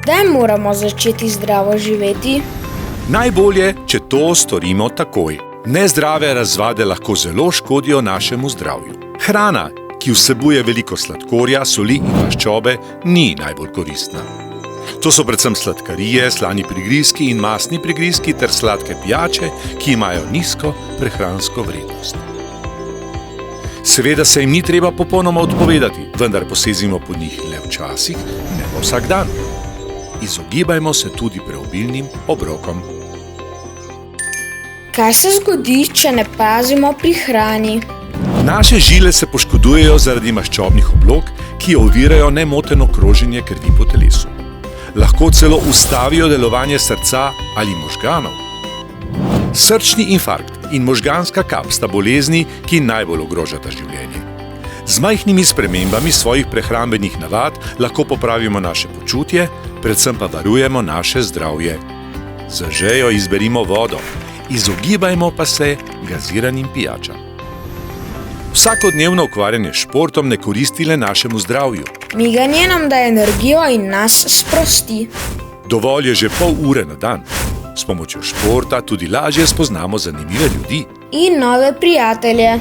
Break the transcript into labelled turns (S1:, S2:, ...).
S1: Kdaj moramo začeti zdravo živeti?
S2: Najbolje, če to storimo takoj. Nezdrave razvade lahko zelo škodijo našemu zdravju. Hrana, ki vsebuje veliko sladkorja, soli in maščobe, ni najbolj koristna. To so predvsem sladkarije, slani prigrizki in mastni prigrizki ter sladke pijače, ki imajo nizko prehransko vrednost. Seveda se jim ni treba popolnoma odpovedati, vendar posezimo po njih le včasih, ne pa vsak dan. Izogibajmo se tudi preobilnim obrokom.
S1: Kaj se zgodi, če ne pazimo pri hrani?
S2: Naše žile se poškodujejo zaradi maščobnih oblog, ki ovirajo nemoteno kroženje krvi po telesu. Lahko celo ustavijo delovanje srca ali možganov. Srčni infarkt in možganska kap sta bolezni, ki najbolj ogrožata življenje. Z majhnimi spremembami svojih prehrambenih navad lahko popravimo naše počutje, predvsem pa varujemo naše zdravje. Za žejo izberimo vodo, izogibajmo pa se gaziranim pijačam. Vsakodnevno ukvarjanje s športom ne koristi le našemu zdravju.
S1: Miganje nam daje energijo in nas sprosti.
S2: Dovolj je že pol ure na dan. S pomočjo športa tudi lažje spoznamo zanimive ljudi.
S1: In nove prijatelje.